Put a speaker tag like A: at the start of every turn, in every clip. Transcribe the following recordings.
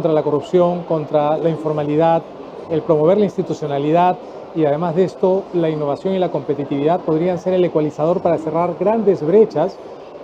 A: contra la corrupción, contra la informalidad, el promover la institucionalidad y además de esto la innovación y la competitividad podrían ser el ecualizador para cerrar grandes brechas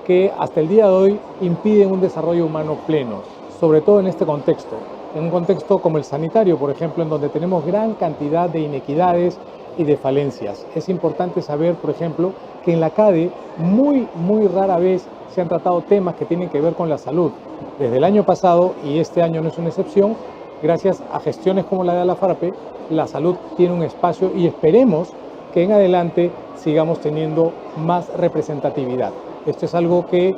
A: que hasta el día de hoy impiden un desarrollo humano pleno, sobre todo en este contexto. En un contexto como el sanitario, por ejemplo, en donde tenemos gran cantidad de inequidades y de falencias. Es importante saber, por ejemplo, que en la CADE muy rara vez se han tratado temas que tienen que ver con la salud. Desde el año pasado, y este año no es una excepción, gracias a gestiones como la de Alafarpe, la salud tiene un espacio y esperemos que en adelante sigamos teniendo más representatividad. Esto es algo que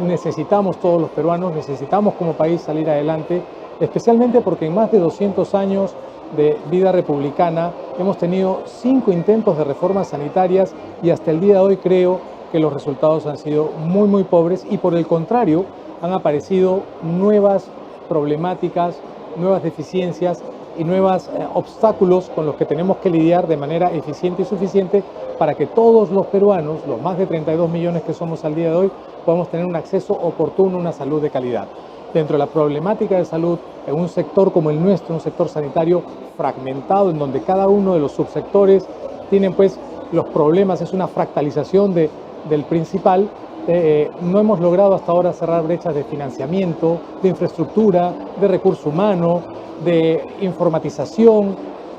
A: necesitamos todos los peruanos, necesitamos como país salir adelante, especialmente porque en más de 200 años de vida republicana hemos tenido 5 intentos de reformas sanitarias y hasta el día de hoy creo que los resultados han sido muy pobres y por el contrario han aparecido nuevas problemáticas, nuevas deficiencias y nuevos obstáculos con los que tenemos que lidiar de manera eficiente y suficiente para que todos los peruanos, los más de 32 millones que somos al día de hoy, podamos tener un acceso oportuno a una salud de calidad. Dentro de la problemática de salud, en un sector como el nuestro, un sector sanitario fragmentado, en donde cada uno de los subsectores tienen pues los problemas, es una fractalización del principal, no hemos logrado hasta ahora cerrar brechas de financiamiento, de infraestructura, de recurso humano, de informatización,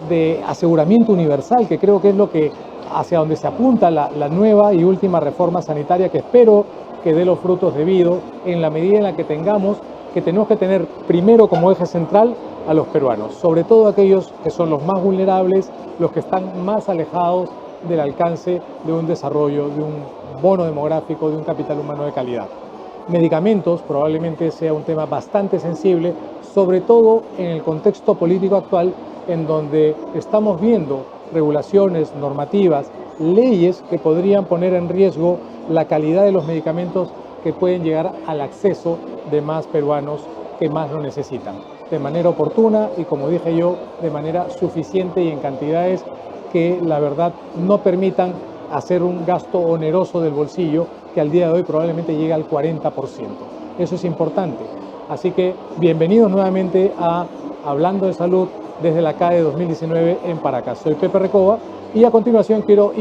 A: de aseguramiento universal, que creo que es lo que hacia donde se apunta la nueva y última reforma sanitaria que espero que dé los frutos debidos en la medida en la que tenemos que tener primero como eje central a los peruanos, sobre todo aquellos que son los más vulnerables, los que están más alejados del alcance de un desarrollo, de un bono demográfico, de un capital humano de calidad. Medicamentos probablemente sea un tema bastante sensible, sobre todo en el contexto político actual, en donde estamos viendo regulaciones, normativas, leyes que podrían poner en riesgo la calidad de los medicamentos que pueden llegar al acceso de más peruanos que más lo necesitan, de manera oportuna y, como dije yo, de manera suficiente y en cantidades que la verdad no permitan hacer un gasto oneroso del bolsillo que al día de hoy probablemente llegue al 40%. Eso es importante. Así que bienvenidos nuevamente a Hablando de Salud desde la CADE 2019 en Paracas. Soy Pepe Recoba y a continuación quiero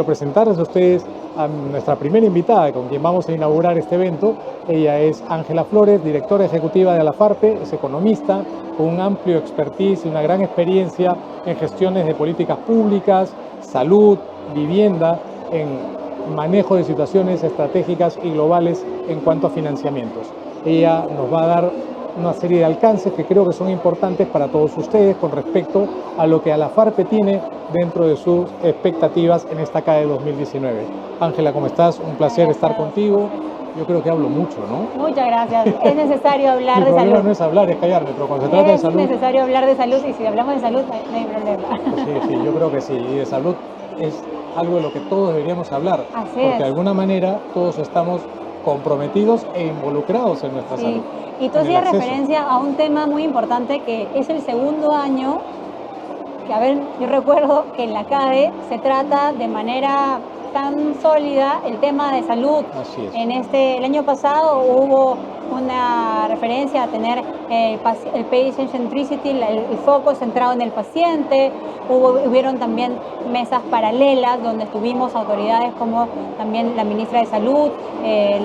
A: presentarles a ustedes a nuestra primera invitada con quien vamos a inaugurar este evento. Ella es Ángela Flores, directora ejecutiva de Alafarpe, es economista con un amplio expertise y una gran experiencia en gestiones de políticas públicas, salud, vivienda, en manejo de situaciones estratégicas y globales en cuanto a financiamientos. Ella nos va a dar una serie de alcances que creo que son importantes para todos ustedes con respecto a lo que Alafarpe tiene dentro de sus expectativas en esta CADE 2019. Ángela, ¿cómo estás? Un placer estar contigo. Yo creo que hablo mucho, ¿no?
B: Muchas gracias. Es necesario hablar de salud.
A: El problema no es hablar, es callarme, pero cuando se trata de salud...
B: Es necesario hablar de salud y si hablamos de salud no hay problema.
A: Sí, yo creo que sí. Y de salud es algo de lo que todos deberíamos hablar. Porque de alguna manera todos estamos comprometidos e involucrados en nuestra salud.
B: Y tú hacías referencia a un tema muy importante que es el segundo año que, yo recuerdo que en la CADE se trata de manera tan sólida el tema de salud.
A: Así es.
B: El año pasado hubo una referencia a tener el patient centricity, el foco centrado en el paciente. Hubieron también mesas paralelas donde estuvimos autoridades como también la ministra de Salud,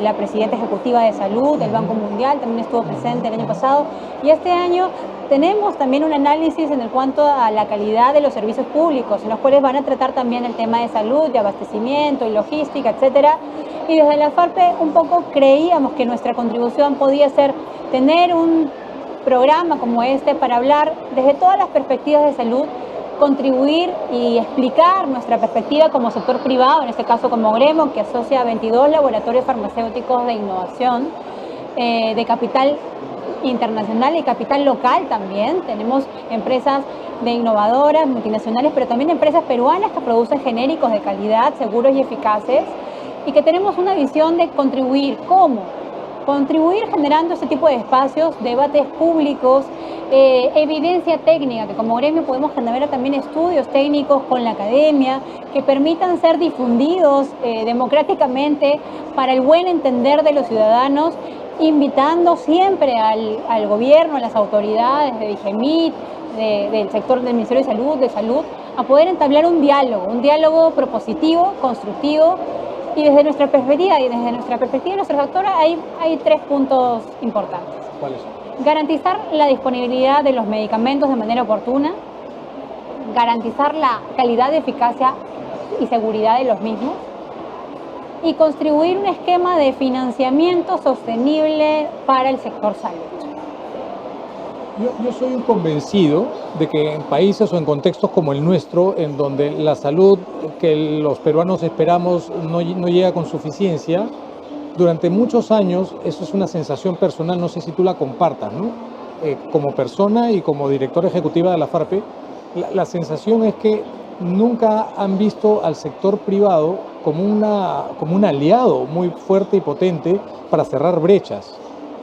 B: la presidenta ejecutiva de Salud, del Banco Mundial también estuvo presente el año pasado. Y este año tenemos también un análisis en cuanto a la calidad de los servicios públicos, en los cuales van a tratar también el tema de salud, de abastecimiento y logística, etcétera. Y desde la FARPE un poco creíamos que nuestra contribución podía ser tener un programa como este para hablar desde todas las perspectivas de salud, contribuir y explicar nuestra perspectiva como sector privado, en este caso como Gremo, que asocia a 22 laboratorios farmacéuticos de innovación, de capital internacional y capital local también. Tenemos empresas de innovadoras, multinacionales, pero también empresas peruanas que producen genéricos de calidad, seguros y eficaces, y que tenemos una visión de contribuir. ¿Cómo? Contribuir generando este tipo de espacios, debates públicos, evidencia técnica, que como gremio podemos generar también estudios técnicos con la academia que permitan ser difundidos democráticamente para el buen entender de los ciudadanos invitando siempre al gobierno, a las autoridades de DIGEMIT, del sector del Ministerio de Salud, a poder entablar un diálogo propositivo, constructivo, y desde nuestra perspectiva y de nuestros actores hay 3 puntos importantes.
A: ¿Cuáles son?
B: Garantizar la disponibilidad de los medicamentos de manera oportuna, garantizar la calidad, eficacia y seguridad de los mismos, y contribuir un esquema de financiamiento sostenible para el sector salud.
A: Yo soy un convencido de que en países o en contextos como el nuestro, en donde la salud que los peruanos esperamos no llega con suficiencia, durante muchos años, eso es una sensación personal, no sé si tú la compartas, ¿no? Como persona y como directora ejecutiva de la FARPE, la sensación es que nunca han visto al sector privado como un aliado muy fuerte y potente para cerrar brechas,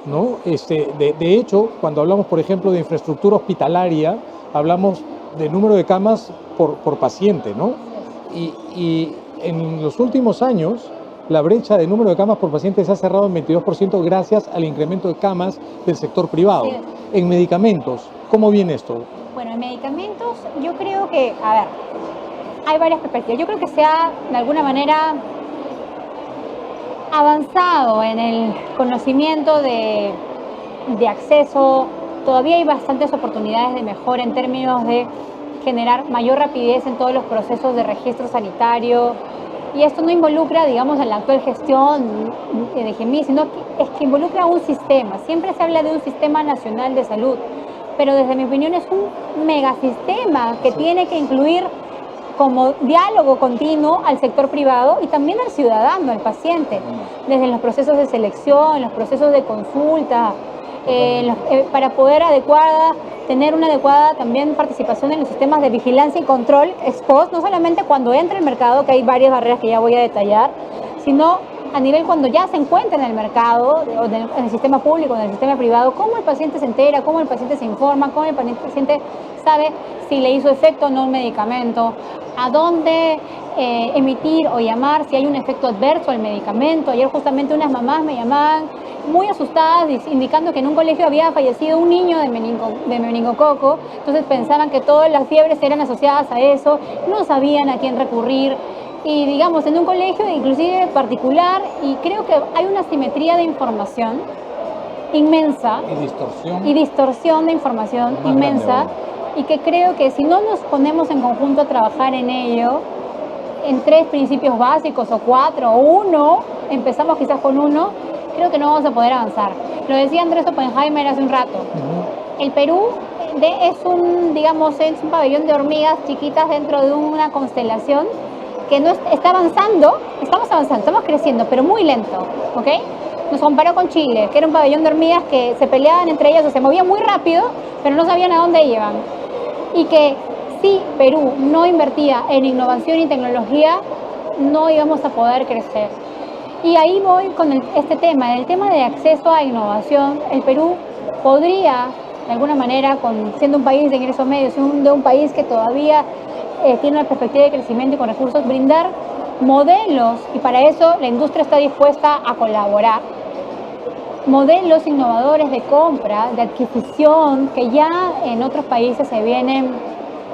A: ¿no? De hecho, cuando hablamos, por ejemplo, de infraestructura hospitalaria, hablamos de número de camas por paciente, ¿no? Y en los últimos años, la brecha de número de camas por paciente se ha cerrado en 22% gracias al incremento de camas del sector privado.
B: Sí.
A: En medicamentos, ¿cómo viene esto?
B: Bueno, en medicamentos yo creo que, hay varias perspectivas. Yo creo que se ha, de alguna manera, avanzado en el conocimiento de acceso. Todavía hay bastantes oportunidades de mejora en términos de generar mayor rapidez en todos los procesos de registro sanitario. Y esto no involucra, digamos, en la actual gestión de GEMI, sino que es que involucra un sistema. Siempre se habla de un sistema nacional de salud, pero desde mi opinión es un megasistema que tiene que incluir como diálogo continuo al sector privado y también al ciudadano, al paciente, desde los procesos de selección, los procesos de consulta, para poder tener una adecuada también participación en los sistemas de vigilancia y control ex post, no solamente cuando entra al mercado, que hay varias barreras que ya voy a detallar, sino a nivel cuando ya se encuentra en el mercado, en el sistema público, en el sistema privado, cómo el paciente se entera, cómo el paciente se informa, cómo el paciente sabe si le hizo efecto o no un medicamento, a dónde emitir o llamar si hay un efecto adverso al medicamento. Ayer justamente unas mamás me llamaban muy asustadas indicando que en un colegio había fallecido un niño de meningococo, entonces pensaban que todas las fiebres eran asociadas a eso, no sabían a quién recurrir. Y digamos, en un colegio inclusive particular, y creo que hay una asimetría de información inmensa. Y distorsión de información inmensa. Y que creo que si no nos ponemos en conjunto a trabajar en ello, en 3 principios básicos o 4 o 1, empezamos quizás con 1, creo que no vamos a poder avanzar. Lo decía Andrés Oppenheimer hace un rato. El Perú es un pabellón de hormigas chiquitas dentro de una constelación que no está avanzando, estamos creciendo, pero muy lento, ¿ok? Nos comparó con Chile, que era un pabellón de hormigas que se peleaban entre ellas o se movían muy rápido, pero no sabían a dónde iban. Y que si Perú no invertía en innovación y tecnología, no íbamos a poder crecer. Y ahí voy con este tema, el tema de acceso a innovación. El Perú podría, de alguna manera, siendo un país de ingresos medios, siendo un país que todavía tiene una perspectiva de crecimiento y con recursos, brindar modelos, y para eso la industria está dispuesta a colaborar, modelos innovadores de compra, de adquisición, que ya en otros países se vienen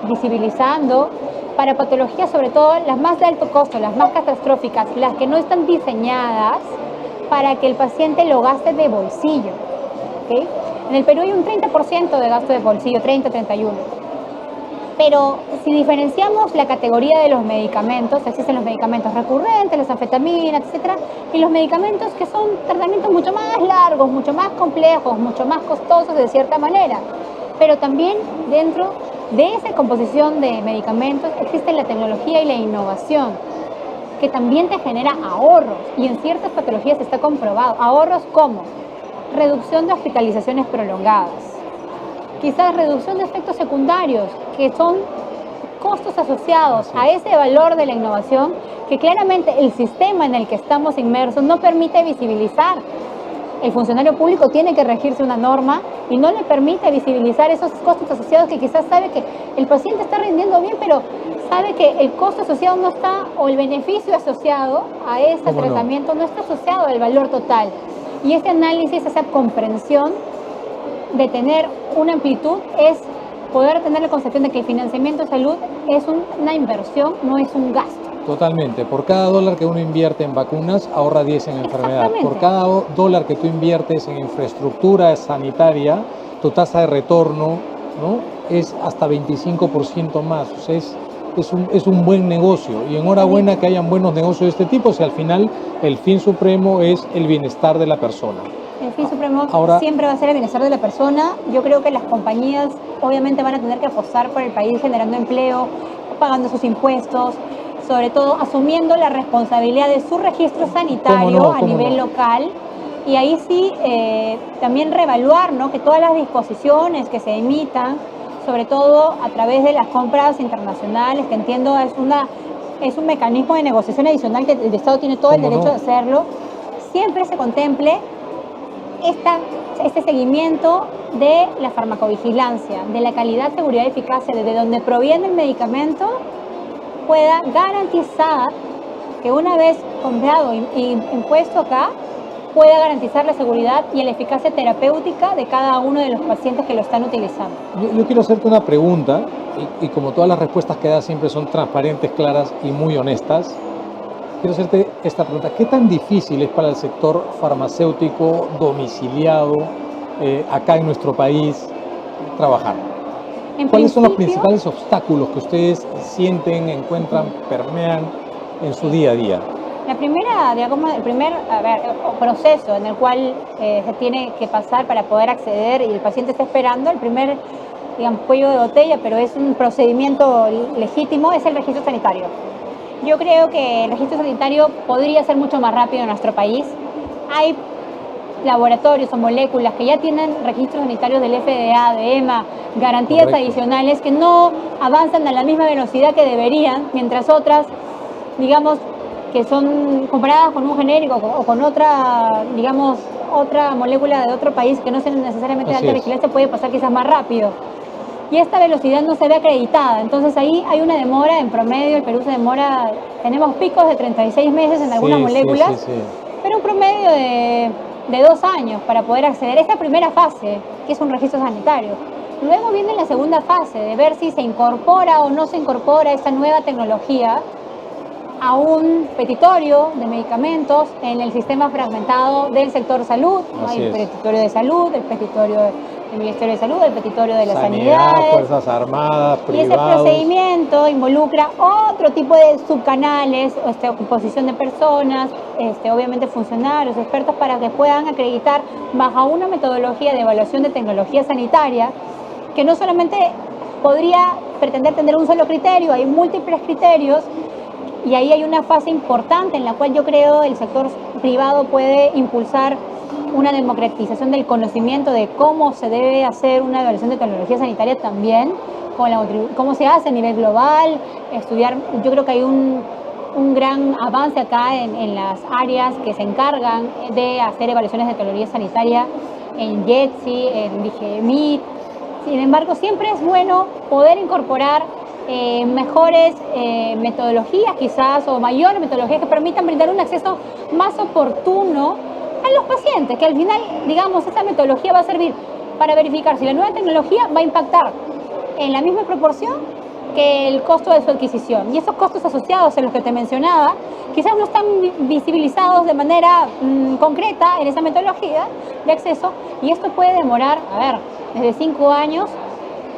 B: visibilizando para patologías, sobre todo las más de alto costo, las más catastróficas, las que no están diseñadas para que el paciente lo gaste de bolsillo. ¿Okay? En el Perú hay un 30% de gasto de bolsillo, 30-31%. Pero si diferenciamos la categoría de los medicamentos, existen los medicamentos recurrentes, las anfetaminas, etcétera, y los medicamentos que son tratamientos mucho más largos, mucho más complejos, mucho más costosos de cierta manera. Pero también dentro de esa composición de medicamentos existe la tecnología y la innovación, que también te genera ahorros, y en ciertas patologías está comprobado. Ahorros como reducción de hospitalizaciones prolongadas, quizás reducción de efectos secundarios, que son costos asociados a ese valor de la innovación que claramente el sistema en el que estamos inmersos no permite visibilizar. El funcionario público tiene que regirse una norma y no le permite visibilizar esos costos asociados, que quizás sabe que el paciente está rindiendo bien, pero sabe que el costo asociado no está, o el beneficio asociado a ese tratamiento no está asociado al valor total. Y ese análisis, esa comprensión de tener una amplitud es poder tener la concepción de que el financiamiento de salud es una inversión, no es un gasto.
A: Totalmente. Por cada dólar que uno invierte en vacunas, ahorra 10 en enfermedad. Por cada dólar que tú inviertes en infraestructura sanitaria, tu tasa de retorno, ¿no?, es hasta 25% más. O sea, es un buen negocio. Y enhorabuena que hayan buenos negocios de este tipo, si al final el fin supremo es el bienestar de la persona.
B: El fin supremo siempre va a ser el bienestar de la persona. Yo creo que las compañías obviamente van a tener que apostar por el país generando empleo, pagando sus impuestos, sobre todo asumiendo la responsabilidad de su registro sanitario a nivel local. Y ahí sí también reevaluar, ¿no?, que todas las disposiciones que se emitan, sobre todo a través de las compras internacionales, que entiendo es un mecanismo de negociación adicional que el Estado tiene todo el derecho de hacerlo, siempre se contemple este seguimiento de la farmacovigilancia, de la calidad, seguridad y eficacia, desde donde proviene el medicamento, pueda garantizar que una vez comprado y impuesto acá, pueda garantizar la seguridad y la eficacia terapéutica de cada uno de los pacientes que lo están utilizando.
A: Yo quiero hacerte una pregunta, y como todas las respuestas que das siempre son transparentes, claras y muy honestas, quiero hacerte esta pregunta. ¿Qué tan difícil es para el sector farmacéutico domiciliado acá en nuestro país trabajar? ¿Cuáles son los principales obstáculos que ustedes sienten, encuentran, permean en su día a día?
B: El primer proceso en el cual se tiene que pasar para poder acceder y el paciente está esperando, el primer, digamos, cuello de botella, pero es un procedimiento legítimo, es el registro sanitario. Yo creo que el registro sanitario podría ser mucho más rápido en nuestro país. Hay laboratorios o moléculas que ya tienen registros sanitarios del FDA, de EMA, garantías adicionales que no avanzan a la misma velocidad que deberían, mientras otras, digamos, que son comparadas con un genérico o con otra, digamos, otra molécula de otro país que no sea necesariamente de alta vigilancia, puede pasar quizás más rápido. Y esta velocidad no se ve acreditada, entonces ahí hay una demora en promedio. El Perú se demora, tenemos picos de 36 meses en algunas moléculas, pero un promedio de 2 años para poder acceder a esta primera fase, que es un registro sanitario. Luego viene la segunda fase, de ver si se incorpora o no se incorpora esta nueva tecnología a un petitorio de medicamentos en el sistema fragmentado del sector salud. Hay el petitorio de salud, el petitorio del Ministerio de Salud, el petitorio de la Sanidad,
A: Fuerzas Armadas, privados.
B: Y ese procedimiento involucra otro tipo de subcanales, composición de personas, obviamente funcionarios, expertos, para que puedan acreditar bajo una metodología de evaluación de tecnología sanitaria, que no solamente podría pretender tener un solo criterio, hay múltiples criterios. Y ahí hay una fase importante en la cual yo creo el sector privado puede impulsar una democratización del conocimiento de cómo se debe hacer una evaluación de tecnología sanitaria también, cómo se hace a nivel global, estudiar. Yo creo que hay un gran avance acá en las áreas que se encargan de hacer evaluaciones de tecnología sanitaria, en JETSI, en DGMIT. Sin embargo, siempre es bueno poder incorporar mejores metodologías quizás, o mayores metodologías que permitan brindar un acceso más oportuno a los pacientes, que al final, digamos, esta metodología va a servir para verificar si la nueva tecnología va a impactar en la misma proporción que el costo de su adquisición. Y esos costos asociados en los que te mencionaba, quizás no están visibilizados de manera concreta en esa metodología de acceso, y esto puede demorar, desde 5 años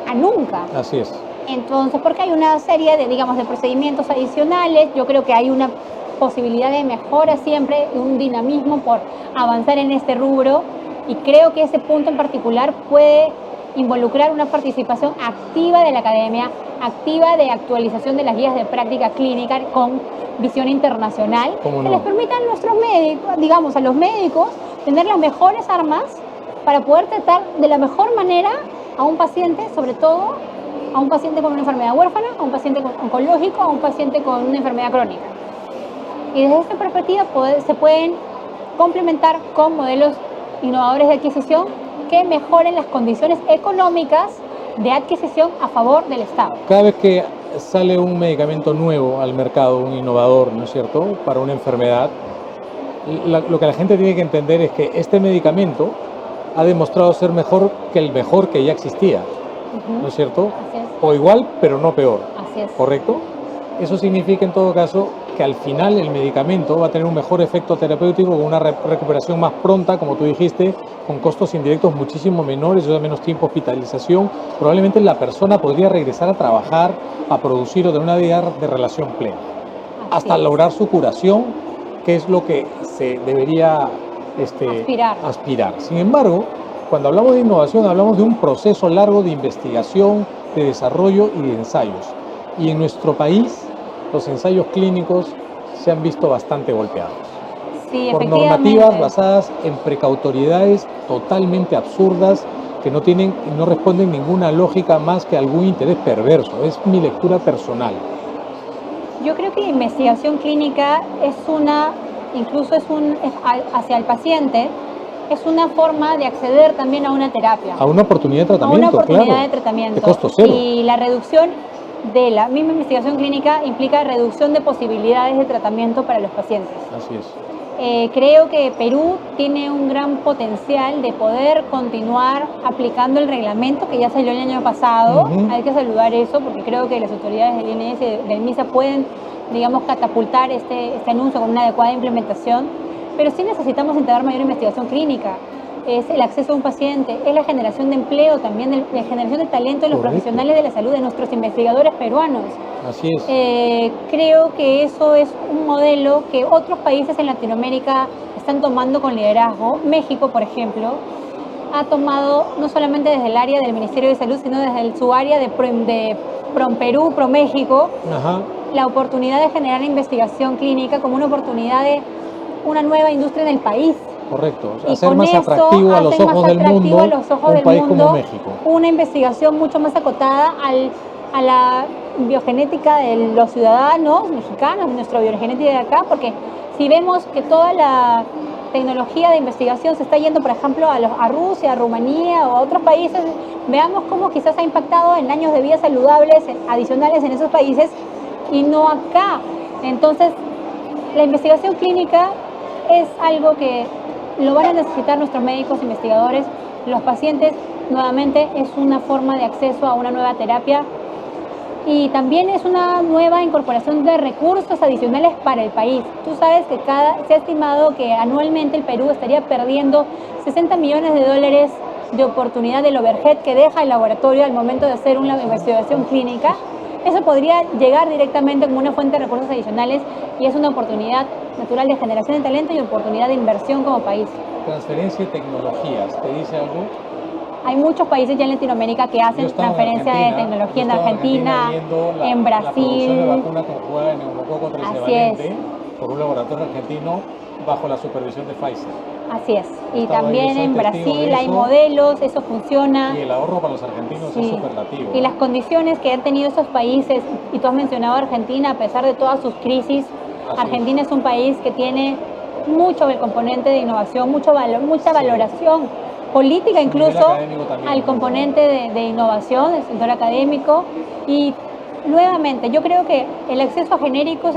B: a nunca.
A: Así es.
B: Entonces, porque hay una serie de, digamos, de procedimientos adicionales, yo creo que hay una posibilidad de mejora siempre, un dinamismo por avanzar en este rubro, y creo que ese punto en particular puede involucrar una participación activa de la academia, activa de actualización de las guías de práctica clínica con visión internacional, que les permitan a nuestros médicos, digamos, a los médicos, tener las mejores armas para poder tratar de la mejor manera a un paciente, sobre todo a un paciente con una enfermedad huérfana, a un paciente oncológico, a un paciente con una enfermedad crónica. Y desde esta perspectiva se pueden complementar con modelos innovadores de adquisición que mejoren las condiciones económicas de adquisición a favor del Estado.
A: Cada vez que sale un medicamento nuevo al mercado, un innovador, ¿no es cierto?, para una enfermedad, lo que la gente tiene que entender es que este medicamento ha demostrado ser mejor que el mejor que ya existía, ¿no es cierto?
B: Así es.
A: O igual, pero no peor,
B: Así es.
A: ¿correcto? Eso significa en todo caso que al final el medicamento va a tener un mejor efecto terapéutico con una recuperación más pronta, como tú dijiste, con costos indirectos muchísimo menores, o menos tiempo de hospitalización. Probablemente la persona podría regresar a trabajar, a producir o tener una vida de relación plena, hasta lograr su curación, que es lo que se debería aspirar. Sin embargo, cuando hablamos de innovación, hablamos de un proceso largo de investigación, de desarrollo y de ensayos. Y en nuestro país, los ensayos clínicos se han visto bastante golpeados.
B: Sí,
A: por normativas basadas en precautoriedades totalmente absurdas que no responden ninguna lógica más que algún interés perverso. Es mi lectura personal.
B: Yo creo que investigación clínica incluso hacia el paciente, es una forma de acceder también a una terapia.
A: A una oportunidad de tratamiento,
B: A una oportunidad
A: claro,
B: de tratamiento.
A: De costo cero.
B: Y la reducción de la misma investigación clínica implica reducción de posibilidades de tratamiento para los pacientes.
A: Así es.
B: Creo que Perú tiene un gran potencial de poder continuar aplicando el reglamento que ya salió el año pasado. Hay que saludar eso porque creo que las autoridades del INS y del MISA pueden, digamos, catapultar este anuncio con una adecuada implementación. Pero sí necesitamos integrar mayor investigación clínica. Es el acceso a un paciente, es la generación de empleo también, la generación de talento de los profesionales de la salud, de nuestros investigadores peruanos.
A: Así es.
B: Creo que eso es un modelo que otros países en Latinoamérica están tomando con liderazgo. México, por ejemplo, ha tomado no solamente desde el área del Ministerio de Salud, sino desde su área de PROMPERÚ, ProMéxico, la oportunidad de generar investigación clínica como una oportunidad de una nueva industria en el país.
A: Correcto, hacer más atractivo a los ojos del mundo un país como México.
B: Una investigación mucho más acotada a la biogenética de los ciudadanos mexicanos, nuestra biogenética de acá, porque si vemos que toda la tecnología de investigación se está yendo, por ejemplo, a Rusia, a Rumanía o a otros países, veamos cómo quizás ha impactado en años de vida saludables adicionales en esos países y no acá. Entonces, la investigación clínica es algo que lo van a necesitar nuestros médicos investigadores, los pacientes. Nuevamente es una forma de acceso a una nueva terapia y también es una nueva incorporación de recursos adicionales para el país. Tú sabes que se ha estimado que anualmente el Perú estaría perdiendo $60 millones de oportunidad del overhead que deja el laboratorio al momento de hacer una investigación clínica. Eso podría llegar directamente como una fuente de recursos adicionales y es una oportunidad natural de generación de talento y oportunidad de inversión como país.
A: Transferencia de tecnologías, ¿te dice algo?
B: Hay muchos países ya en Latinoamérica que hacen transferencia de tecnología, en Argentina, en Brasil.
A: La producción de vacuna conjugada en neumococo trivalente por un laboratorio argentino bajo la supervisión de Pfizer.
B: Así es. Y también en Brasil hay modelos, eso funciona.
A: Y el ahorro para los argentinos es superlativo.
B: Y las condiciones que han tenido esos países, y tú has mencionado Argentina, a pesar de todas sus crisis, Argentina es un país que tiene mucho el componente de innovación, mucho valor, mucha valoración política incluso al componente de innovación del sector académico. Y nuevamente, yo creo que el acceso a genéricos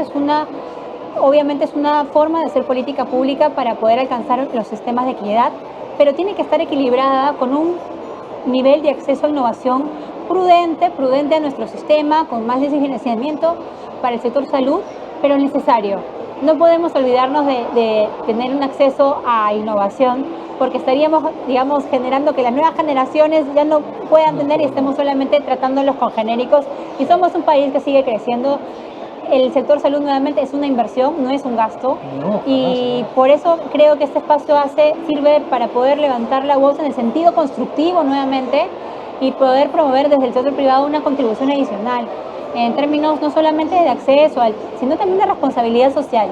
B: obviamente es una forma de hacer política pública para poder alcanzar los sistemas de equidad, pero tiene que estar equilibrada con un nivel de acceso a innovación prudente a nuestro sistema, con más financiamiento para el sector salud, pero necesario. No podemos olvidarnos de tener un acceso a innovación, porque estaríamos, digamos, generando que las nuevas generaciones ya no puedan tener y estemos solamente tratándolos con genéricos. Y somos un país que sigue creciendo. El sector salud nuevamente es una inversión, no es un gasto. Y por eso creo que este espacio sirve para poder levantar la voz en el sentido constructivo nuevamente y poder promover desde el sector privado una contribución adicional en términos no solamente de acceso, sino también de responsabilidad social.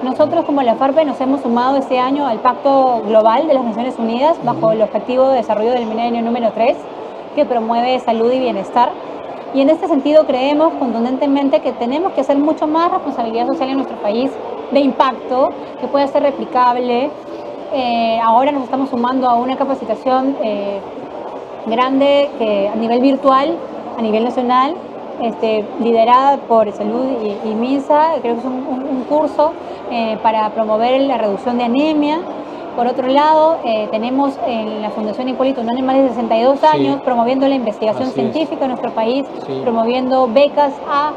B: Nosotros como la FARPE nos hemos sumado este año al Pacto Global de las Naciones Unidas bajo el Objetivo de Desarrollo del Milenio número 3, que promueve salud y bienestar. Y en este sentido creemos contundentemente que tenemos que hacer mucho más responsabilidad social en nuestro país, de impacto, que pueda ser replicable. Ahora nos estamos sumando a una capacitación grande a nivel virtual, a nivel nacional, liderada por Salud y MINSA. Creo que es un curso para promover la reducción de anemia. Por otro lado, tenemos en la Fundación Hipólito Unanue más de 62 años promoviendo la investigación científica en nuestro país, promoviendo becas a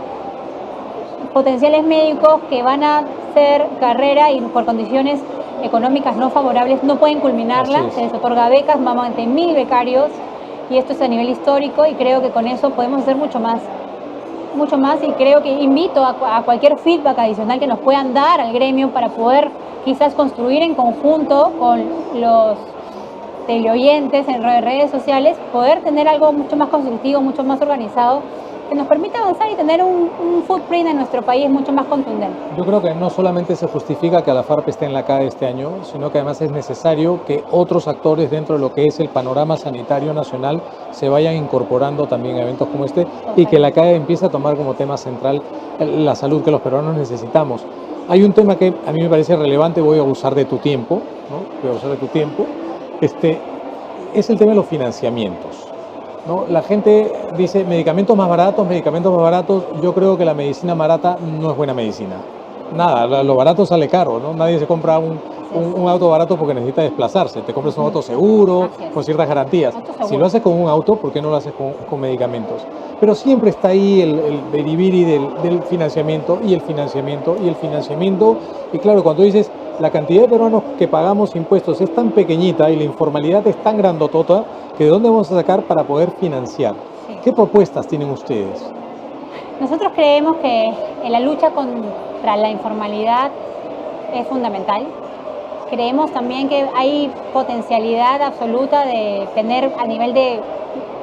B: potenciales médicos que van a hacer carrera y por condiciones económicas no favorables no pueden culminarla. Se les otorga becas, más de 1000 becarios, y esto es a nivel histórico, y creo que con eso podemos hacer mucho más, y creo que invito a cualquier feedback adicional que nos puedan dar al gremio para poder quizás construir en conjunto con los teleoyentes en redes sociales, poder tener algo mucho más constructivo, mucho más organizado, que nos permita avanzar y tener un footprint en nuestro país mucho más contundente.
A: Yo creo que no solamente se justifica que la FARP esté en la CADE este año, sino que además es necesario que otros actores dentro de lo que es el panorama sanitario nacional se vayan incorporando también a eventos como este y que la CADE empiece a tomar como tema central la salud que los peruanos necesitamos. Hay un tema que a mí me parece relevante, voy a abusar de tu tiempo, ¿no? Voy a abusar de tu tiempo, es el tema de los financiamientos. ¿No? La gente dice medicamentos más baratos. Yo creo que la medicina barata no es buena medicina. Nada, lo barato sale caro, ¿no? Nadie se compra un auto barato porque necesita desplazarse. Te compras un auto seguro, con ciertas garantías. Si lo haces con un auto, ¿por qué no lo haces con medicamentos? Pero siempre está ahí el beribiri del financiamiento y el financiamiento y el financiamiento. Y claro, cuando dices la cantidad de peruanos que pagamos impuestos es tan pequeñita y la informalidad es tan grandotota, que ¿de dónde vamos a sacar para poder financiar? ¿Qué propuestas tienen ustedes?
B: Nosotros creemos que la lucha contra la informalidad es fundamental. Creemos también que hay potencialidad absoluta de tener a nivel de...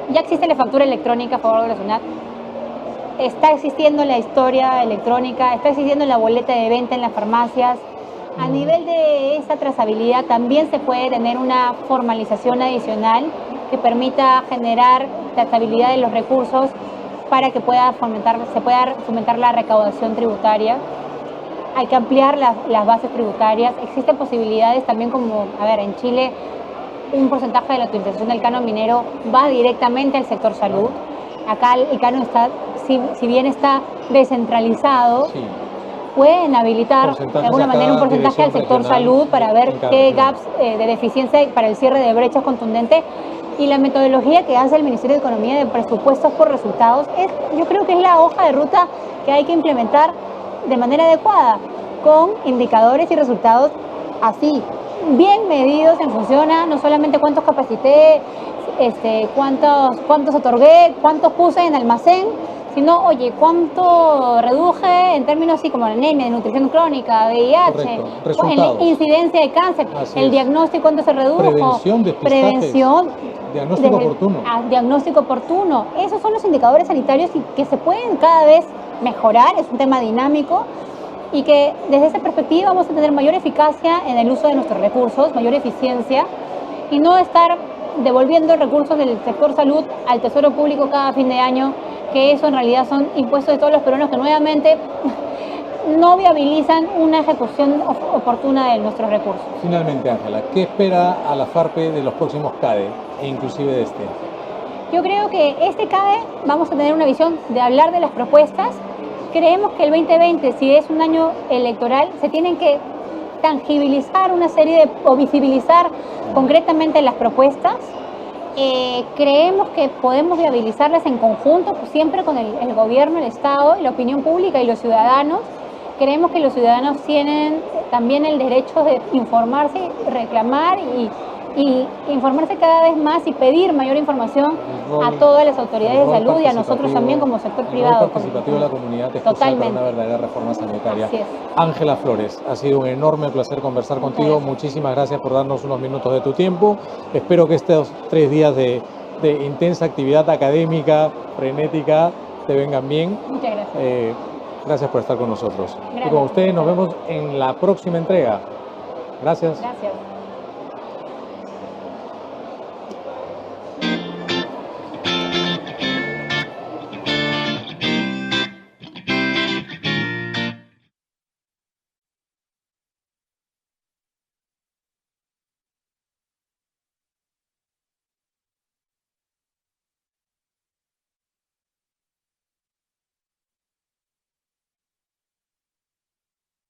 B: Ya existe la factura electrónica a favor de la SUNAT, está existiendo la historia electrónica, está existiendo la boleta de venta en las farmacias. A nivel de esa trazabilidad también se puede tener una formalización adicional que permita generar trazabilidad de los recursos para que se pueda fomentar la recaudación tributaria. Hay que ampliar las bases tributarias. Existen posibilidades también como, en Chile un porcentaje de la utilización del canon minero va directamente al sector salud. Acá el canon está, si bien está descentralizado, pueden habilitar de alguna manera un porcentaje al sector salud para ver qué gaps de deficiencia para el cierre de brechas contundentes. Y la metodología que hace el Ministerio de Economía de presupuestos por resultados, yo creo que es la hoja de ruta que hay que implementar de manera adecuada, con indicadores y resultados así, bien medidos en función a no solamente cuántos capacité, cuántos otorgué, cuántos puse en almacén, sino, oye, cuánto reduje en términos así como anemia, de nutrición crónica, VIH, incidencia de cáncer, el diagnóstico, cuánto se redujo, prevención,
A: diagnóstico oportuno.
B: Diagnóstico oportuno. Esos son los indicadores sanitarios y que se pueden cada vez mejorar, es un tema dinámico y que desde esa perspectiva vamos a tener mayor eficacia en el uso de nuestros recursos, mayor eficiencia y no estar devolviendo recursos del sector salud al tesoro público cada fin de año, que eso en realidad son impuestos de todos los peruanos que nuevamente no viabilizan una ejecución oportuna de nuestros recursos.
A: Finalmente, Ángela, ¿qué espera a la FARPE de los próximos CADE e inclusive de este?
B: Yo creo que este CADE vamos a tener una visión de hablar de las propuestas. Creemos que el 2020, si es un año electoral, se tienen que tangibilizar o visibilizar concretamente las propuestas. Creemos que podemos viabilizarlas en conjunto, siempre con el gobierno, el Estado, la opinión pública y los ciudadanos. Creemos que los ciudadanos tienen también el derecho de informarse, reclamar y informarse cada vez más y pedir mayor información a todas las autoridades de salud y a nosotros también como sector privado.
A: El participativo de la comunidad es crucial para una verdadera reforma sanitaria. Ángela Flores, ha sido un enorme placer conversar contigo. Muchísimas gracias por darnos unos minutos de tu tiempo. Espero que estos 3 días de intensa actividad académica, frenética, te vengan bien.
B: Muchas gracias.
A: Gracias por estar con nosotros.
B: Gracias.
A: Y con ustedes nos vemos en la próxima entrega. Gracias.
B: Gracias.